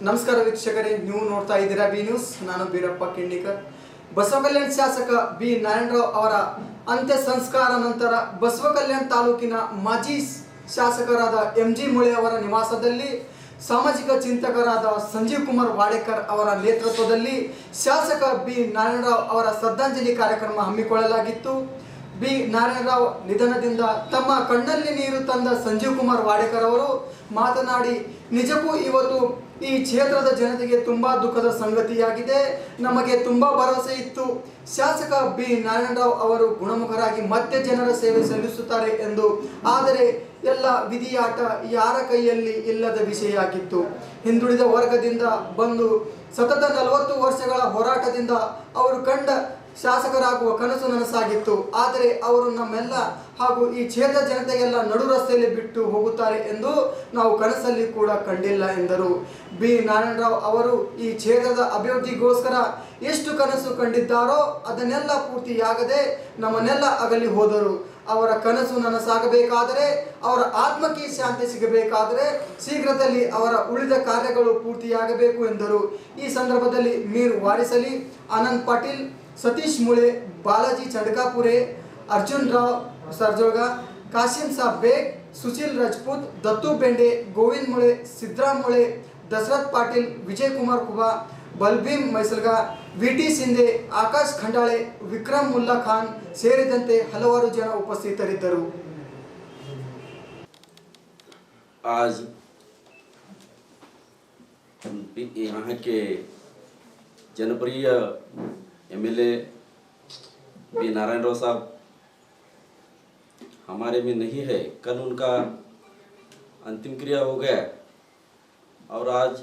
ನಮಸ್ಕಾರ ವೀಕ್ಷಕರೇ, ನೀವು ನೋಡ್ತಾ ಇದ್ದೀರಾ ಬಿ ನ್ಯೂಸ್. ನಾನು ಬೀರಪ್ಪ ಕಿಂಡಿಕರ್. ಬಸವಕಲ್ಯಾಣ ಶಾಸಕ ಬಿ ನಾರಾಯಣರಾವ್ ಅವರ ಅಂತ್ಯ ಸಂಸ್ಕಾರ ನಂತರ ಬಸವಕಲ್ಯಾಣ ತಾಲೂಕಿನ ಮಾಜಿ ಶಾಸಕರಾದ ಎಂಜಿ ಮುಳೆ ಅವರ ನಿವಾಸದಲ್ಲಿ ಸಾಮಾಜಿಕ ಚಿಂತಕರಾದ ಸಂಜೀವ್ ಕುಮಾರ್ ವಾಡೇಕರ್ ಅವರ ನೇತೃತ್ವದಲ್ಲಿ ಶಾಸಕ ಬಿ ನಾರಾಯಣರಾವ್ ಅವರ ಶ್ರದ್ಧಾಂಜಲಿ ಕಾರ್ಯಕ್ರಮ ಹಮ್ಮಿಕೊಳ್ಳಲಾಗಿತ್ತು. ಬಿ ನಾರಾಯಣರಾವ್ ನಿಧನದಿಂದ ತಮ್ಮ ಕಣ್ಣಲ್ಲಿ ನೀರು ತಂದ ಸಂಜೀವ್ ಕುಮಾರ್ ವಾಡೇಕರ್ ಅವರು ಮಾತನಾಡಿ, ನಿಜಕ್ಕೂ ಇವತ್ತು ಈ ಕ್ಷೇತ್ರದ ಜನತೆಗೆ ತುಂಬಾ ದುಃಖದ ಸಂಗತಿಯಾಗಿದೆ. ನಮಗೆ ತುಂಬಾ ಭರವಸೆ ಇತ್ತು, ಶಾಸಕ ಬಿ ನಾರಾಯಣರಾವ್ ಅವರು ಗುಣಮುಖರಾಗಿ ಮತ್ತೆ ಜನರ ಸೇವೆ ಸಲ್ಲಿಸುತ್ತಾರೆ ಎಂದು. ಆದರೆ ಎಲ್ಲ ವಿಧಿಯಾಟ ಯಾರ ಕೈಯಲ್ಲಿ ಇಲ್ಲದ ವಿಷಯ ಆಗಿತ್ತು. ಹಿಂದುಳಿದ ವರ್ಗದಿಂದ ಬಂದು ಸತತ 40 ವರ್ಷಗಳ ಹೋರಾಟದಿಂದ ಅವರು ಕಂಡ ಶಾಸಕರಾಗುವ ಕನಸು ನನಸಾಗಿತ್ತು. ಆದರೆ ಅವರು ನಮ್ಮೆಲ್ಲ ಹಾಗೂ ಈ ಕ್ಷೇತ್ರ ಜನತೆಗೆಲ್ಲ ನಡು ರಸ್ತೆಯಲ್ಲಿ ಬಿಟ್ಟು ಹೋಗುತ್ತಾರೆ ಎಂದು ನಾವು ಕನಸಲ್ಲಿ ಕೂಡ ಕಂಡಿಲ್ಲ ಎಂದರು. ಬಿ ನಾರಾಯಣರಾವ್ ಅವರು ಈ ಕ್ಷೇತ್ರದ ಅಭಿವೃದ್ಧಿಗೋಸ್ಕರ ಎಷ್ಟು ಕನಸು ಕಂಡಿದ್ದಾರೋ ಅದನ್ನೆಲ್ಲ ಪೂರ್ತಿಯಾಗದೆ ನಮ್ಮನ್ನೆಲ್ಲ ಅಗಲಿ ಹೋದರು. ಅವರ ಕನಸು ನನಸಾಗಬೇಕಾದರೆ, ಅವರ ಆತ್ಮಕ್ಕೆ ಶಾಂತಿ ಸಿಗಬೇಕಾದರೆ ಶೀಘ್ರದಲ್ಲಿ ಅವರ ಉಳಿದ ಕಾರ್ಯಗಳು ಪೂರ್ತಿಯಾಗಬೇಕು ಎಂದರು. ಈ ಸಂದರ್ಭದಲ್ಲಿ ಮೀರ್ ವಾರಿಸಲಿ, ಆನಂದ್ ಪಾಟೀಲ್, ಸತೀಶ್ ಮುಳೆ, ಬಾಲಾಜಿ ಚಂಡಕಾಪುರೆ, ಅರ್ಜುನ್ ರಾವ್ ಸರ್ಜೋಗ, ಕಾಸಿಂ ಸಾಬ್ ಬೇಗ್, ಸುಶೀಲ್ ರಾಜಪೂತ್, ದತ್ತು ಬೆಂಡೆ, ಗೋವಿಂದ್ ಮುಳೆ, ಸಿದ್ದರಾಮ್ ಮುಳೆ, ದಶರಥ್ ಪಾಟೀಲ್, ವಿಜಯ್ ಕುಮಾರ್ ಕುಬಾ, ಬಲ್ಭೀಮ್ ಮೈಸಲ್ಗಾ, ವಿಟಿ ಸಿಂಧೆ, ಆಕಾಶ್ ಖಂಡಾಳೆ, ವಿಕ್ರಮ್ ಮುಲ್ಲಾ ಖಾನ್ ಸೇರಿದಂತೆ ಹಲವಾರು ಜನ ಉಪಸ್ಥಿತರಿದ್ದರು. आज यहाँ के जनप्रिय एमएलए बी नारायणराव साहब हमारे में नहीं है. कल उनका अंतिम क्रिया हो गया और आज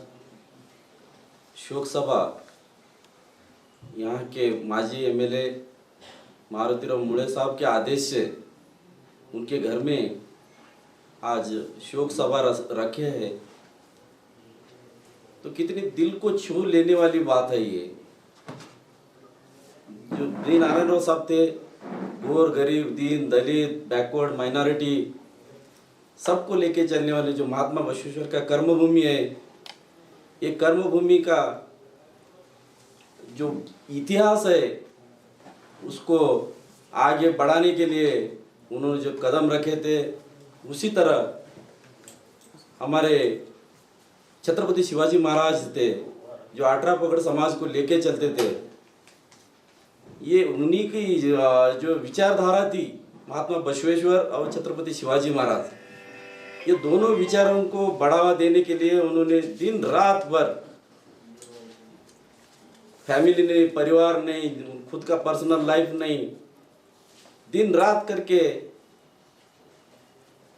शोक सभा यहाँ के माजी एमएलए मारुतिराव मुड़े साहब के आदेश से उनके घर में आज शोक सभा रखे हैं. तो कितनी दिल को छू लेने वाली बात है ये. जो बी नारायणराव साहब थे, गोर गरीब दीन दलित बैकवर्ड माइनॉरिटी सबको लेके चलने वाले जो महात्मा बसवेश्वर का कर्मभूमि है, ये कर्मभूमि का जो इतिहास है उसको आगे बढ़ाने के लिए उन्होंने जो कदम रखे थे, उसी तरह हमारे छत्रपति शिवाजी महाराज थे जो 18 पगड़ समाज को लेके चलते थे. ये उन्हीं की जो विचारधारा थी, महात्मा बसवेश्वर और छत्रपति शिवाजी महाराज, ये दोनों विचारों को बढ़ावा देने के लिए उन्होंने दिन रात भर, फैमिली नहीं, परिवार नहीं, खुद का पर्सनल लाइफ नहीं, दिन रात करके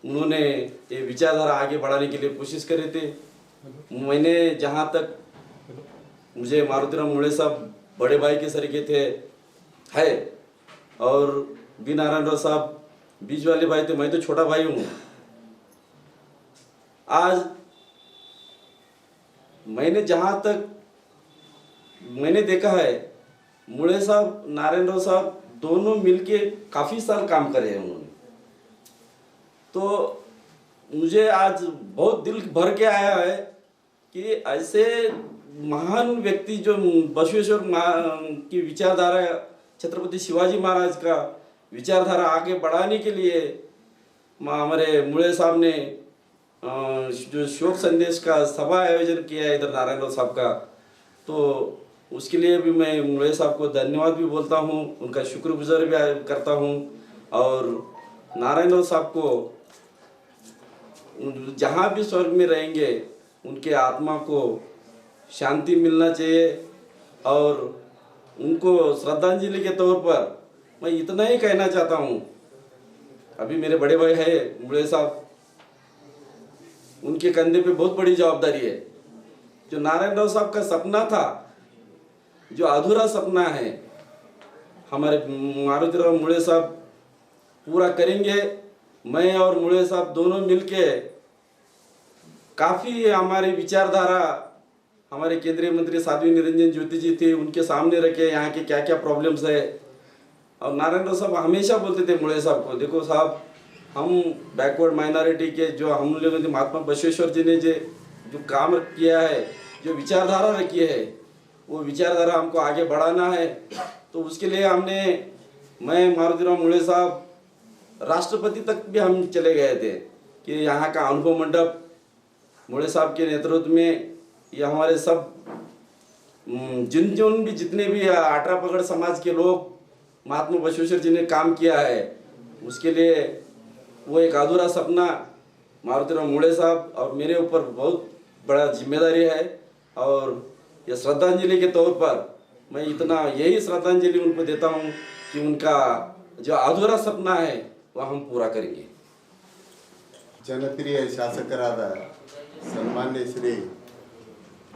उन्होंने ये विचारधारा आगे बढ़ाने के लिए कोशिश करे थे. मैंने जहाँ तक मुझे मारुतिराव मुड़े साहब बड़े भाई के सरीके थे है और बी नारायणराव साहब बीच वाले भाई थे, मैं तो छोटा भाई हूँ. आज मैंने जहाँ तक मैंने देखा है, मुड़े साहब नारायणराव साहब दोनों मिलके काफ़ी साल काम करे हैं उन्होंने. तो मुझे आज बहुत दिल भर के आया है कि ऐसे महान व्यक्ति जो बसवेश्वर की विचारधारा, छत्रपति शिवाजी महाराज का विचारधारा आगे बढ़ाने के लिए हमारे मुड़े साहब ने जो शोक संदेश का सभा आयोजन किया है इधर नारायणराव साहब का, तो उसके लिए भी मैं मुड़े साहब को धन्यवाद भी बोलता हूँ, उनका शुक्रगुजार भी करता हूँ. और नारायणराव साहब को जहाँ भी स्वर्ग में रहेंगे उनके आत्मा को शांति मिलना चाहिए. और उनको श्रद्धांजलि के तौर पर मैं इतना ही कहना चाहता हूँ, अभी मेरे बड़े भाई है मुड़े साहब, उनके कंधे पे बहुत बड़ी जवाबदारी है. जो नारायणराव साहब का सपना था, जो अधूरा सपना है, हमारे मारुतिराव मुड़े साहब पूरा करेंगे. मैं और मुड़े साहब दोनों मिलके काफ़ी हमारी विचारधारा, हमारे केंद्रीय मंत्री साध्वी निरंजन ज्योति जी थे, उनके सामने रखे यहाँ के क्या क्या प्रॉब्लम्स है. और नारायणराव साहब हमेशा बोलते थे मुड़े साहब को, देखो साहब, हम बैकवर्ड माइनॉरिटी के जो हम लोगों ने महात्मा बसवेश्वर जी ने जो काम किया है, जो विचारधारा रखी है वो विचारधारा हमको आगे बढ़ाना है। तो उसके लिए मैं मारुतिराव मुळे साहब राष्ट्रपति तक भी हम चले गए थे कि यहाँ का अनुभव मंडप मुळे साहब के नेतृत्व में ये हमारे सब जितने भी आटरा पगड़ समाज के लोग महात्मा बसवेश्वर जी ने काम किया है, उसके लिए वो एक अधूरा सपना मारुतिराव मुळे साहब और मेरे ऊपर बहुत बड़ा जिम्मेदारी है। और ये श्रद्धांजलि के तौर पर मैं यही श्रद्धांजलि उनको देता हूँ कि उनका जो अधूरा सपना है वह हम पूरा करेंगे। ಜನಪ್ರಿಯ ಶಾಸಕರಾದ ಸನ್ಮಾನ್ಯ ಶ್ರೀ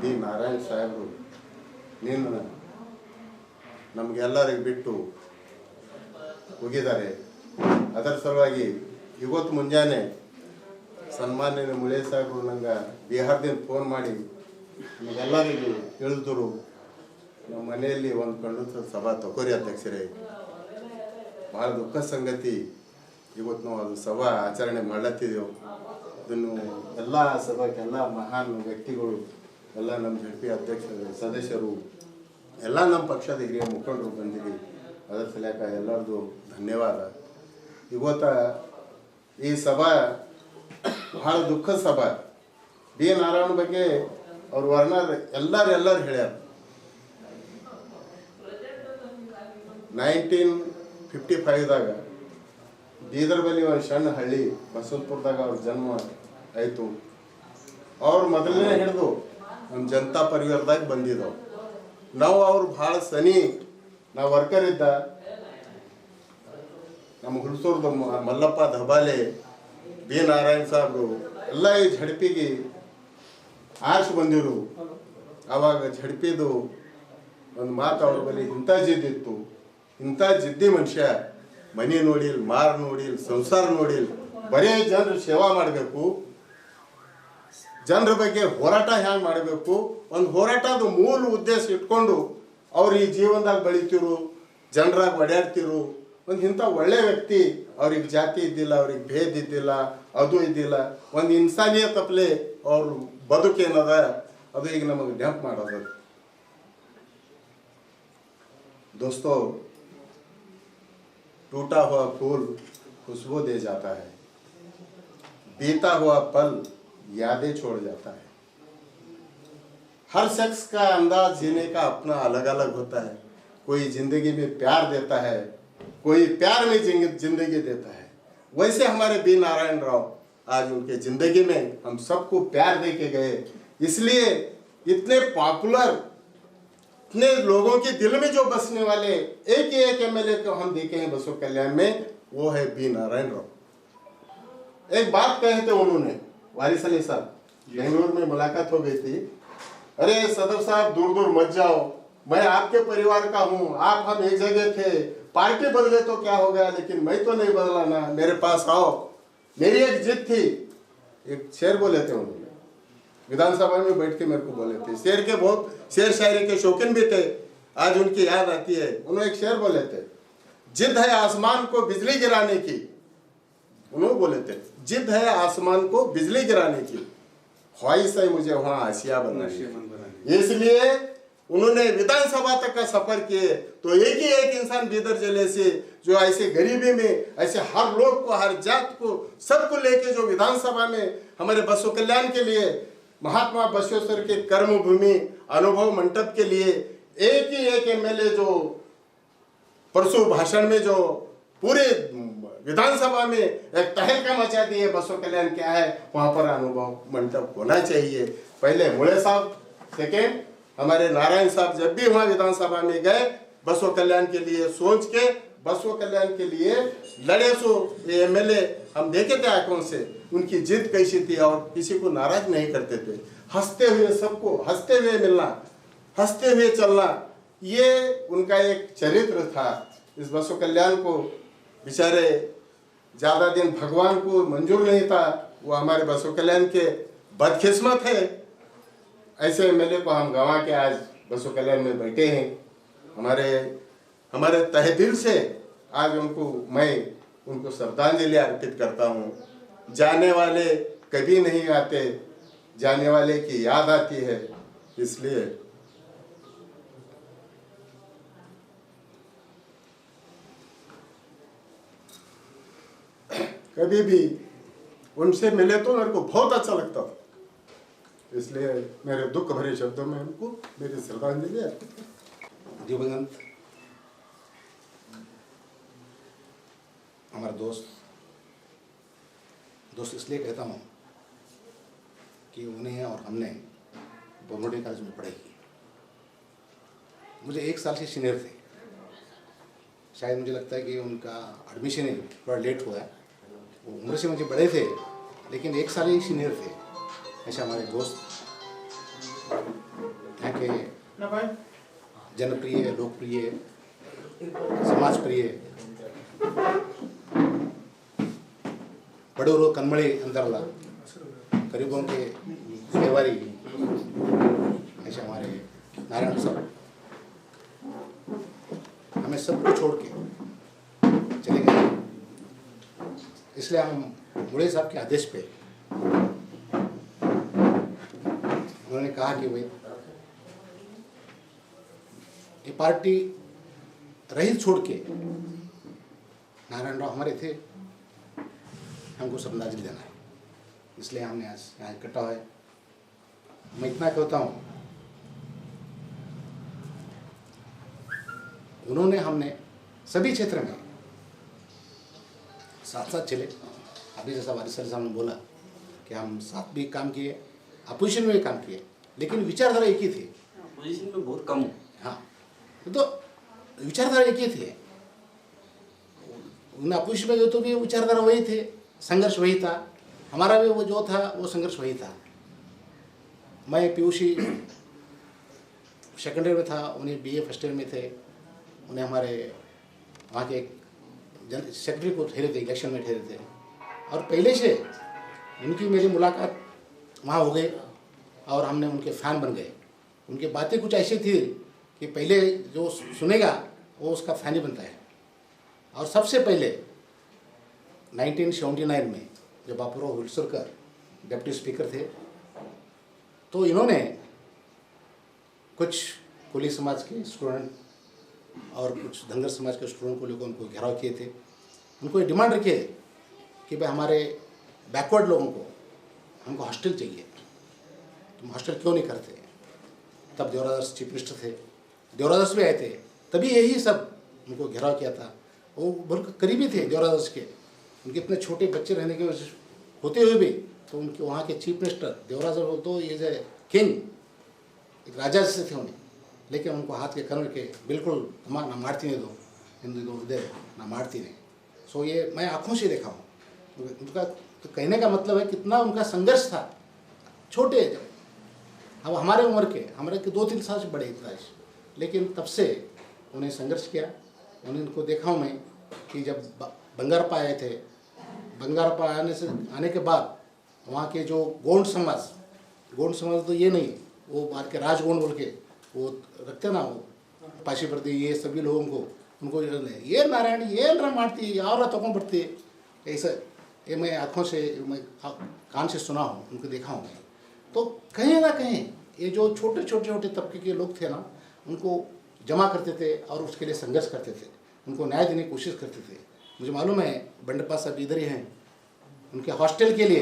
ಬಿ ನಾರಾಯಣ ಸಾಹೇಬರು ನೀನು ನಮಗೆಲ್ಲರಿಗೆ ಬಿಟ್ಟು ಹೋಗಿದ್ದಾರೆ. ಅದರ ಸಲುವಾಗಿ ಇವತ್ತು ಮುಂಜಾನೆ ಸನ್ಮಾನ್ಯ ಮುळे ಸಾಹೇಬರು ನಂಗೆ ಬಿಹಾರದಿಂದ ಫೋನ್ ಮಾಡಿ ನಮಗೆಲ್ಲರಿಗೂ ಹೇಳಿದ್ರು, ನಮ್ಮ ಮನೆಯಲ್ಲಿ ಒಂದು ಕಣ್ಣು ಸಭಾ ತಗೋರಿ ಅಧ್ಯಕ್ಷರೇ, ಭಾಳ ದುಃಖ ಸಂಗತಿ. ಇವತ್ತು ನಾವು ಅದು ಸಭಾ ಆಚರಣೆ ಮಾಡ್ಲತ್ತಿದ್ದೆವು. ಇದನ್ನು ಎಲ್ಲ ಸಭಾಕ್ಕೆ ಎಲ್ಲ ಮಹಾನ್ ವ್ಯಕ್ತಿಗಳು, ಎಲ್ಲ ನಮ್ಮ ಜಡ್ಪಿ ಅಧ್ಯಕ್ಷರು, ಸದಸ್ಯರು, ಎಲ್ಲ ನಮ್ಮ ಪಕ್ಷದ ಹಿರಿಯ ಮುಖಂಡರು ಬಂದಿರಿ. ಅದರ ಸಲಕ ಎಲ್ಲರದು ಧನ್ಯವಾದ. ಇವತ್ತ ಈ ಸಭಾ ಭಾಳ ದುಃಖದ ಸಭಾ. ಬಿ ನಾರಾಯಣ ಬಗ್ಗೆ ಅವ್ರ ವರ್ಣರ್ ಎಲ್ಲರೂ ಹೇಳ್ಯಾರ. 1955ದಾಗ ಬೀದರ್ ಬಳಿ ಒಂದು ಸಣ್ಣ ಹಳ್ಳಿ ಬಸವಂತಪುರದಾಗ ಅವ್ರ ಜನ್ಮ ಆಯಿತು. ಅವ್ರು ಮೊದಲನೇ ಹಿಡಿದು ನಮ್ಮ ಜನತಾ ಪರಿವಾರದಾಗ ಬಂದಿದ್ದವು. ನಾವು ಅವ್ರು ಭಾಳ ಸನಿ, ನಾವು ವರ್ಕರ್ ಇದ್ದ ನಮ್ಮ ಹುಲ್ಸೂರ್ದು ಮಲ್ಲಪ್ಪ ದಬಾಲೆ, ಬಿ ನಾರಾಯಣ ಸಾಹೇಬರು ಎಲ್ಲ ಈ ಝಡ್ಪಿಗೆ ಆರ್ಸಿ ಬಂದಿರು. ಆವಾಗ ಝಡ್ಪಿದು ಒಂದು ಮಾತು ಅವ್ರ ಬಳಿ ಇಂಥ ಜಿದ್ದಿತ್ತು, ಇಂಥ ಜಿದ್ದಿ ಮನುಷ್ಯ, ಮನೆ ನೋಡಿಲ್, ಮಾರು ನೋಡಿಲ್, ಸಂಸಾರ ನೋಡಿಲ್, ಬರೇ ಜನರ ಸೇವಾ ಮಾಡಬೇಕು, ಜನರ ಬಗ್ಗೆ ಹೋರಾಟ ಹ್ಯಾಂಗೆ ಮಾಡಬೇಕು, ಒಂದು ಹೋರಾಟದ ಮೂಲ ಉದ್ದೇಶ ಇಟ್ಕೊಂಡು ಅವ್ರು ಈ ಜೀವನದಾಗ ಬೆಳಿತಿರು, ಜನರಾಗ ಓಡಾಡ್ತಿರು. ಒಂದು ಇಂಥ ಒಳ್ಳೆ ವ್ಯಕ್ತಿ. ಅವ್ರಿಗೆ ಜಾತಿ ಇದ್ದಿಲ್ಲ, ಅವ್ರಿಗೆ ಭೇದ ಇದ್ದಿಲ್ಲ, ಅದು ಇದ್ದಿಲ್ಲ. ಒಂದು ಇನ್ಸಾನಿಯತಪ್ಲೆ ಅವ್ರ ಬದುಕೇನದ ಅದು ಈಗ ನಮಗೆ ನೆನಪು ಮಾಡೋದು. दोस्तों, टूटा हुआ फूल खुशबू दे जाता है, बीता हुआ पल यादें छोड़ जाता है. हर शख्स का अंदाज जीने का अपना अलग अलग होता है. कोई जिंदगी में प्यार देता है, कोई प्यार में जिंदगी देता है. वैसे हमारे बी नारायण राव आज उनके जिंदगी में हम सबको प्यार दे के गए. इसलिए इतने पॉपुलर, इतने लोगों के दिल में जो बसने वाले एक ही एक एमएलए को हम देखे हैं बसव कल्याण में, वो है बी नारायण राव. एक बात कहे थे उन्होंने, वारिस अली साहब, बेंगलुरु में मुलाकात हो गई थी. अरे सदर साहब दूर दूर मत जाओ, मैं आपके परिवार का हूँ, आप हम एक जगह थे, पार्टी बदले तो क्या हो गया, लेकिन मैं तो नहीं बदला ना, मेरे पास आओ. मेरी एक जिद थी. एक शेर बोले थे उन्होंने, विधानसभा में बैठ के मेरे को बोले थे. शेर के बहुत शेर शायरी के शौकीन भी थे. आज उनकी याद आती है. उन्होंने एक शेर बोले थे, जिद है आसमान को बिजली गिराने की. उन्होंने बोले थे, जिद है आसमान को बिजली गिराने की, ख्वाहिश है मुझे वहाँ आसिया बनाने की. इसलिए उन्होंने विधानसभा तक का सफर किए. तो एक ही एक इंसान बीदर जिले से जो ऐसे गरीबी में ऐसे हर लोग को, हर जात को, सबको लेके जो विधानसभा में हमारे बसव कल्याण के लिए, महात्मा बसवेश्वर के कर्मभूमि अनुभव मंडप के लिए एक ही एक एमएलए जो परसों भाषण में जो पूरे विधानसभा में एक तहलका मचा दिए, बसव कल्याण क्या है, वहाँ पर अनुभव मंडप होना चाहिए. पहले मुळे साहब, सेकेंड हमारे नारायण साहब जब भी वहाँ विधानसभा में गए, बसव कल्याण के लिए सोच के, बसव कल्याण के लिए लड़े. सो ये एमएलए हम देखे थे आंखों से, उनकी जिद कैसी थी और किसी को नाराज नहीं करते थे. हंसते हुए सबको हंसते हुए मिलना, हंसते हुए चलना, ये उनका एक चरित्र था. इस बसव कल्याण को बेचारे ज़्यादा दिन भगवान को मंजूर नहीं था. वो हमारे बसव कल्याण के बदकिस्मत है. ऐसे एमएलए को हम गंवा के आज बसव कल्याण में बैठे हैं. हमारे तहे दिल से आज मैं उनको श्रद्धांजलि अर्पित करता हूँ. जाने वाले कभी नहीं आते, जाने वाले की याद आती है. इसलिए कभी भी उनसे मिले तो मेरे को बहुत अच्छा लगता था, इसलिए मेरे दुख भरे शब्दों में उनको मेरी श्रद्धांजलि अर्पित है। दिवंगत हमारा दोस्त इसलिए कहता हूँ कि उन्हें और हमने बमरोडी कॉलेज में पढ़ाई की। मुझे 1 साल से सीनियर थे, शायद मुझे लगता है कि उनका एडमिशन ही थोड़ा लेट हुआ है। वो उम्र से मुझे बड़े थे लेकिन 1 साल ही सीनियर थे। ऐसे हमारे दोस्त यहाँ के जनप्रिय, लोकप्रिय, समाजप्रिय बड़ूरो कन्मड़ी अंदरला गरीबों के सेवारी ऐसे हमारे नारायण साहब हमें सब कुछ छोड़ के चले गए। इसलिए हम मुड़े साहब के आदेश पे उन्होंने कहा कि भाई ये पार्टी रहित छोड़ के नारायण राव हमारे थे, हमको श्रद्धांजलि देना है, इसलिए हमने आज यहाँ इकट्ठा है। मैं इतना कहता हूँ, उन्होंने हमने सभी क्षेत्र में साथ साथ चले। अभी जैसा वारिस साहब ने बोला कि हम साथ भी काम किए, अपोजिशन में भी काम किए, लेकिन विचारधारा एक ही थी। पोजीशन में बहुत कम हूँ। हाँ, तो विचारधारा एक ही थे। उन अपोजिशन में जो तो भी विचारधारा वही थे, संघर्ष वही था, हमारा भी वो जो था वो संघर्ष वही था। मैं पीयूसी सेकेंड ईयर में था, उन्हें बीए फर्स्ट ईयर में थे। उन्हें हमारे वहाँ के सेक्रेटरी को ठहरे थे, इलेक्शन में ठहरे थे, और पहले से उनकी मेरी मुलाकात वहाँ हो गई और हमने उनके फ़ैन बन गए। उनकी बातें कुछ ऐसी थी कि पहले जो सुनेगा वो उसका फ़ैन ही बनता है। और सबसे पहले 1979 में जब बापूराव हुलसुरकर डिप्टी स्पीकर थे, तो इन्होंने कुछ कुली समाज के स्टूडेंट और कुछ धनगर समाज के स्टूडेंट को लेकर उनको घेराव किए थे। उनको ये डिमांड रखी कि भाई हमारे बैकवर्ड लोगों को हमको हॉस्टल चाहिए, तुम हॉस्टल क्यों नहीं करते। तब देवरादास चीफ मिनिस्टर थे, देवरादास भी आए थे, तभी यही सब उनको घेराव किया था। वो बहुत करीबी थे देवरादास के, उनके इतने छोटे बच्चे रहने के वजह होते हुए भी तो उनके वहाँ के चीफ मिनिस्टर देवरादास तो ये जो किंग, एक राजा जैसे थे उन्हें, लेकिन उनको हाथ के कर के बिल्कुल ना मारती नहीं दो, हिंदू दो इधर ना मारती नहीं। सो ये मैं आँखों से देखा हूँ। उनका तो कहने का मतलब है कितना उनका संघर्ष था। छोटे अब हमारे उम्र के, हमारे के 2-3 साल से बड़े था, लेकिन तब से उन्हें संघर्ष किया। उन्हें उनको देखा हूँ मैं कि जब बंगारप्पा आए थे, बंगारप्पा आने के बाद वहाँ के जो गोंड समाज तो ये नहीं, वो बाद के राजगोंड बोल के वो रखते ना, वो पाशीप्रति ये सभी लोगों को उनको ये नारायण ये मारती और तकों पड़ती ऐसा, ये मैं आँखों से मैं कान से सुना हूँ, उनको देखा हूँ मैं। तो कहीं ना कहीं ये जो छोटे छोटे तबके के लोग थे ना, उनको जमा करते थे और उसके लिए संघर्ष करते थे, उनको न्याय देने की कोशिश करते थे। मुझे मालूम है बंडप्पा साहब इधर ही हैं, उनके हॉस्टल के लिए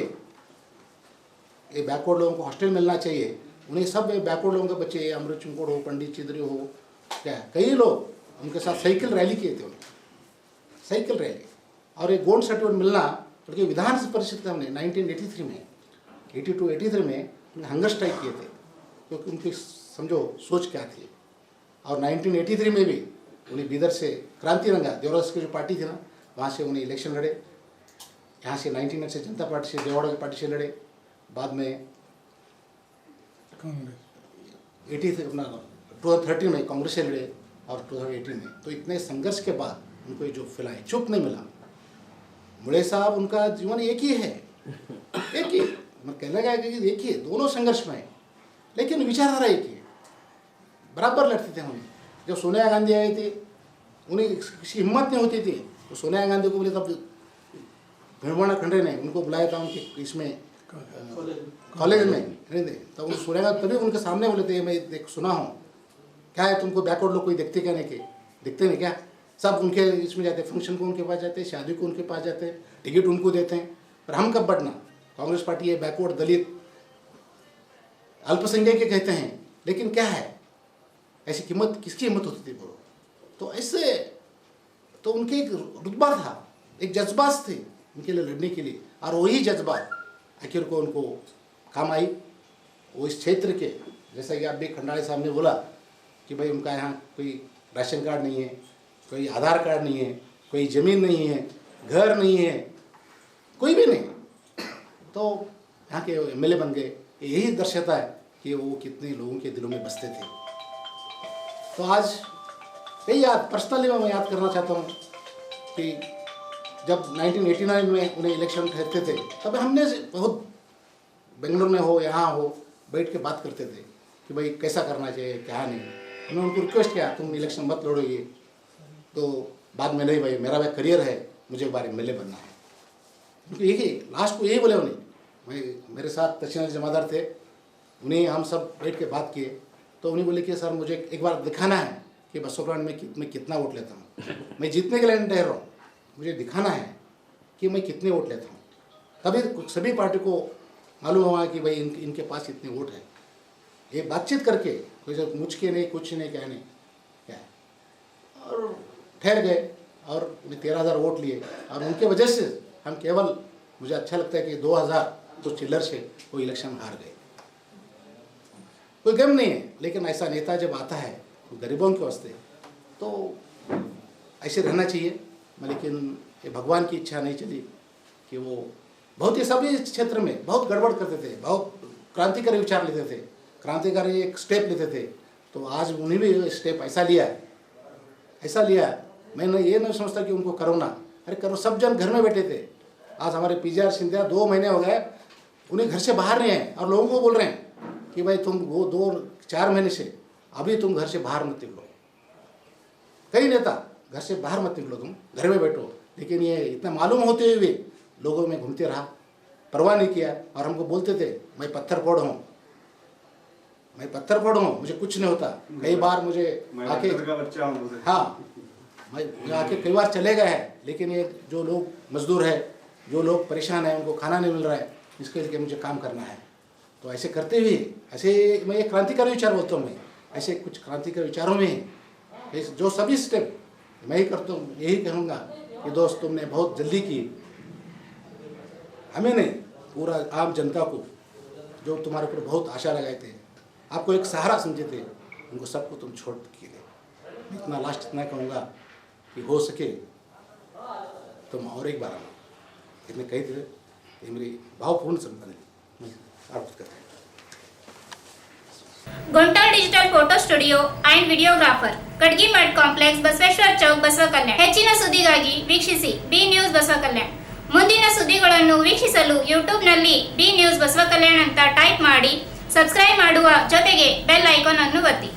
ये बैकवर्ड लोगों को हॉस्टल मिलना चाहिए। उन्हें सब बैकवर्ड लोगों के बच्चे, अमृत चुंकोड़ हो, पंडित चिद्री हो, क्या कई लोग उनके साथ साइकिल रैली किए थे, उन्हें साइकिल रैली। और एक गोल्ड सर्टिफिकेट मिलना, बल्कि विधान परिषद का हमने 1983 में 82-83 में हंगर स्ट्राइक किए थे, क्योंकि उनकी समझो सोच क्या थी। और 1983 में भी उन्हें बीदर से क्रांति रंगा, देवरास की जो पार्टी थी ना, वहाँ से उन्हें इलेक्शन लड़े। यहाँ से 19 से जनता पार्टी से, देवाड़ा की पार्टी से लड़े। बाद में 2013 में कांग्रेस से लड़े और 2018 में। तो इतने संघर्ष के बाद उनको जो फिलहाल चुप नहीं मिला। मुड़े साहब उनका जीवन एक ही है, एक ही, मैं कहने लगा कि एक ही, दोनों संघर्ष में, लेकिन विचारधारा एक ही, बराबर लड़ते थे। उन्हें जब सोनिया गांधी आई थी, उन्हें किसी हिम्मत नहीं होती थी, तो सोनिया गांधी को बोले तब भीमवाड़ा खंडे ने उनको बुलाया था उनके इसमें कॉलेज में नहीं थे, तो उन सुनेगा तभी उनके सामने बोले थे मैं देख सुना हूँ क्या है तुमको बैकवर्ड लोग कोई देखते क्या नहीं के देखते नहीं क्या, सब उनके इसमें जाते, फंक्शन को उनके पास जाते, शादी को उनके पास जाते, टिकट उनको देते हैं। पर हम कब बढ़ना, कांग्रेस पार्टी है बैकवर्ड दलित अल्पसंख्यक के कहते हैं, लेकिन क्या है ऐसी कीमत किसकी हिम्मत होती थी बोलो। तो ऐसे तो उनके एक रुतबा था, एक जज्बात थे उनके लिए लड़ने के लिए, और वही जज्बात आखिर को उनको काम आई। वो इस क्षेत्र के जैसा कि आप भी खंडाड़े साहब ने बोला कि भाई उनका यहाँ कोई राशन कार्ड नहीं है, कोई आधार कार्ड नहीं है, कोई ज़मीन नहीं है, घर नहीं है, कोई भी नहीं, तो यहाँ के एमएलए बन गए। यही दर्शाता है कि वो कितने लोगों के दिलों में बसते थे। तो आज यही याद पर्सनली मैं याद करना चाहता हूँ कि जब 1989 में उन्हें इलेक्शन ठहरते थे तब हमने बहुत बेंगलोर में हो यहाँ हो बैठ के बात करते थे कि भाई कैसा करना चाहिए क्या नहीं। हमने उनको रिक्वेस्ट किया तुम इलेक्शन मत लड़ोगे, तो बाद में नहीं भाई मेरा भाई करियर है, मुझे एक बार एमएलए बनना है। क्योंकि यही लास्ट को यही बोले उन्हें, मैं मेरे साथ तहसील जमादार थे, उन्हें हम सब बैठ के बात किए, तो उन्हें बोले कि सर मुझे एक बार दिखाना है कि बसोकरण में मैं कितना वोट लेता हूँ, मैं जीतने के लिए नहीं ठहर रहा हूँ, मुझे दिखाना है कि मैं कितने वोट लेता हूँ। तभी सभी पार्टी को मालूम हुआ कि भाई इनके पास इतने वोट हैं। ये बातचीत करके कोई सब मुझ के नहीं कुछ नहीं क्या नहीं क्या है, और ठहर गए और 13,000 वोट लिए, और उनके वजह से हम केवल मुझे अच्छा लगता है कि 2,000 तो चिल्लर से वो इलेक्शन हार गए। कोई गम नहीं है, लेकिन ऐसा नेता जब आता है तो गरीबों के वास्ते तो ऐसे रहना चाहिए। लेकिन ये भगवान की इच्छा नहीं चली कि वो बहुत ही सभी क्षेत्र में बहुत गड़बड़ करते थे, बहुत क्रांतिकारी विचार लेते थे, क्रांतिकारी एक स्टेप लेते थे। तो आज उन्हें भी स्टेप ऐसा लिया मैं ये नहीं समझता कि उनको करो ना, अरे करो, सब जन घर में बैठे थे। आज हमारे पीजीआर सिंधिया 2 महीने हो गए, उन्हें घर से बाहर नहीं है, और लोगों को बोल रहे हैं कि भाई तुम वो 2-4 महीने से अभी तुम घर से बाहर मत निकलो। कई नेता घर से बाहर मत निकलो, तुम घर में बैठो, लेकिन ये इतना मालूम होते हुए भी लोगों में घूमते रहा, परवाह नहीं किया। और हमको बोलते थे मैं पत्थर फोड़ हूँ, मुझे कुछ नहीं होता। कई बार मुझे आके हाँ मैं आके कई बार चले गए हैं, लेकिन ये जो लोग मजदूर है, जो लोग परेशान हैं, उनको खाना नहीं मिल रहा है, इसके लिए मुझे काम करना है। तो ऐसे करते हुए ऐसे मैं एक क्रांतिकारी विचार बोलता हूँ, मैं ऐसे कुछ क्रांतिकारी विचारों में जो सभी स्टेप मैं ही करता हूँ, यही कहूँगा कि दोस्त तुमने बहुत जल्दी की, हमें नहीं पूरा आम जनता को जो तुम्हारे ऊपर बहुत आशा लगाए थे, आपको एक सहारा समझे थे, उनको सबको तुम छोड़ के गए। इतना लास्ट इतना कहूँगा कि हो सके तुम और एक बार आना, इतने कही थे। ये मेरी भावपूर्ण सम्मान अर्पित करते हैं। Gontal digital photo studio and videographer Kadgi Math complex Basaveshwara chowk Basava Kalyana. ಹೆಚ್ಚಿನ ಸುದ್ದಿಗಾಗಿ ವೀಕ್ಷಿಸಿ ಬಿ ನ್ಯೂಸ್ ಬಸವ ಕಲ್ಯಾಣ. ಮುಂದಿನ ಸುದ್ದಿಗಳನ್ನು ವೀಕ್ಷಿಸಲು ಯೂಟ್ಯೂಬ್ನಲ್ಲಿ ಬಿ ನ್ಯೂಸ್ ಬಸವ ಕಲ್ಯಾಣ ಅಂತ ಟೈಪ್ ಮಾಡಿ ಸಬ್ಸ್ಕ್ರೈಬ್ ಮಾಡುವ ಜೊತೆಗೆ ಬೆಲ್ ಐಕಾನ್ ಅನ್ನು ಒತ್ತಿ.